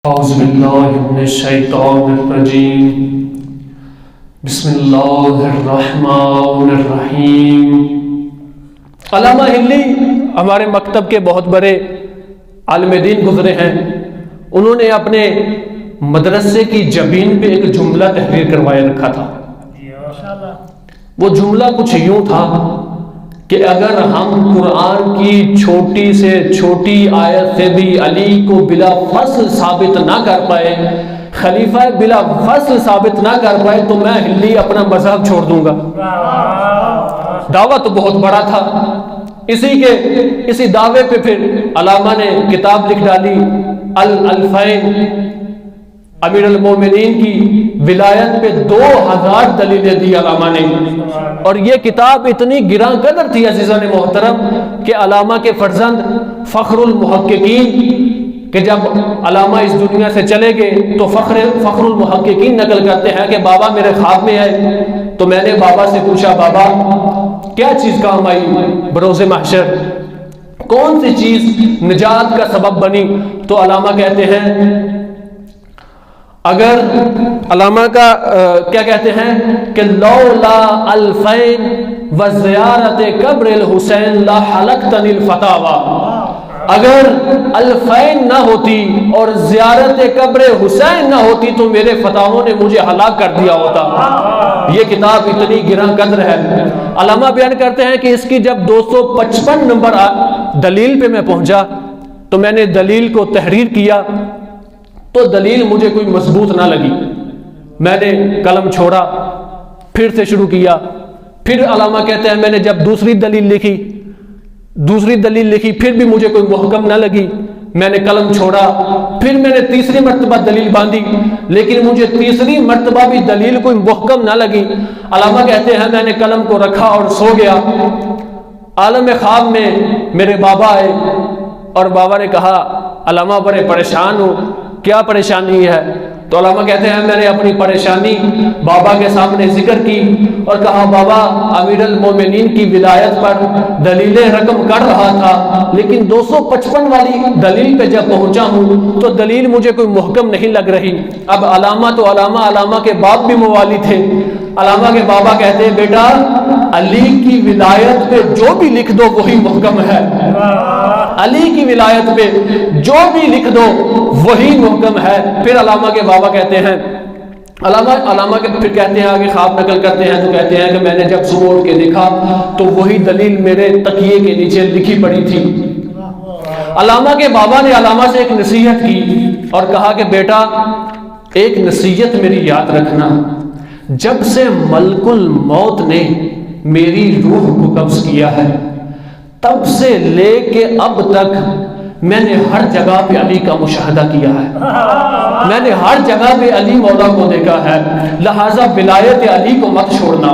اعوذ باللہ من الشیطان الرجیم بسم اللہ الرحمن الرحیم۔ علامہ ہلی ہمارے مکتب کے بہت بڑے عالم دین گزرے ہیں۔ انہوں نے اپنے مدرسے کی جبین پہ ایک جملہ تحریر کروائے رکھا تھا۔ وہ جملہ کچھ یوں تھا کہ اگر ہم قرآن کی چھوٹی سے چھوٹی آیت سے بھی علی کو بلا فصل ثابت نہ کر پائے، خلیفہ بلا فصل ثابت نہ کر پائے، تو میں ہلی اپنا مذہب چھوڑ دوں گا۔ دعویٰ تو بہت بڑا تھا۔ اسی دعوے پہ پھر علامہ نے کتاب لکھ ڈالی الفین، امیر المومنین کی ولایت پہ 2000 دلیلیں دی علامہ نے، اور یہ کتاب اتنی گراں قدر تھی عزیزان محترم کہ علامہ کے فرزند فخر المحققین کہ جب علامہ اس دنیا سے چلے گئے تو فخر المحققین نقل کرتے ہیں کہ بابا میرے خواب میں آئے تو میں نے بابا سے پوچھا، بابا کیا چیز کام آئی بروز محشر، کون سی چیز نجات کا سبب بنی؟ تو علامہ کہتے ہیں، اگر علامہ کا کیا کہتے ہیں کہ لولا الفین وزیارت قبر الحسین لا حلقتنی الفتاوی، اگر الفین نہ ہوتی اور زیارت قبر حسین نہ ہوتی تو میرے فتاووں نے مجھے ہلاک کر دیا ہوتا۔ یہ کتاب اتنی گراں قدر ہے۔ علامہ بیان کرتے ہیں کہ اس کی جب 255 نمبر دلیل پہ میں پہنچا تو میں نے دلیل کو تحریر کیا تو دلیل مجھے کوئی مضبوط نہ لگی، میں نے قلم چھوڑا، پھر سے شروع کیا۔ پھر علامہ کہتے ہیں میں نے جب دوسری دلیل لکھی پھر بھی مجھے کوئی محکم نہ لگی، میں نے قلم چھوڑا، پھر میں نے تیسری مرتبہ دلیل باندھی، لیکن مجھے تیسری مرتبہ بھی دلیل کوئی محکم نہ لگی۔ علامہ کہتے ہیں میں نے قلم کو رکھا اور سو گیا۔ عالم خواب میں میرے بابا آئے اور بابا نے کہا، علامہ بڑے پریشان ہو، کیا پریشانی ہے؟ تو علامہ کہتے ہیں میں نے اپنی پریشانی بابا کے سامنے ذکر کی اور کہا، بابا امیر المومنین کی ولایت پر دلیلیں رقم کر رہا تھا، لیکن 255 والی دلیل پہ جب پہنچا ہوں تو دلیل مجھے کوئی محکم نہیں لگ رہی۔ اب علامہ کے باپ بھی موالی تھے۔ علامہ کے بابا کہتے ہیں، بیٹا علی کی ولایت پہ جو بھی لکھ دو وہی محکم ہے، علی کی ولایت پہ جو بھی لکھ دو وہی محکم ہے۔ پھر علامہ کے بابا کہتے ہیں، علامہ کے پھر کہتے ہیں آگے خواب نقل کرتے ہیں تو کہتے ہیں کہ میں نے جب صبح اٹھ کے دیکھا تو وہی دلیل میرے تکیے کے نیچے لکھی پڑی تھی۔ علامہ کے بابا نے علامہ سے ایک نصیحت کی اور کہا کہ بیٹا ایک نصیحت میری یاد رکھنا، جب سے ملک الموت نے میری روح کو قبض کیا ہے تب سے لے کے اب تک میں نے ہر جگہ پہ علی کا مشاہدہ کیا ہے، میں نے ہر جگہ پہ علی مولا کو دیکھا ہے، لہٰذا ولایت علی کو مت چھوڑنا۔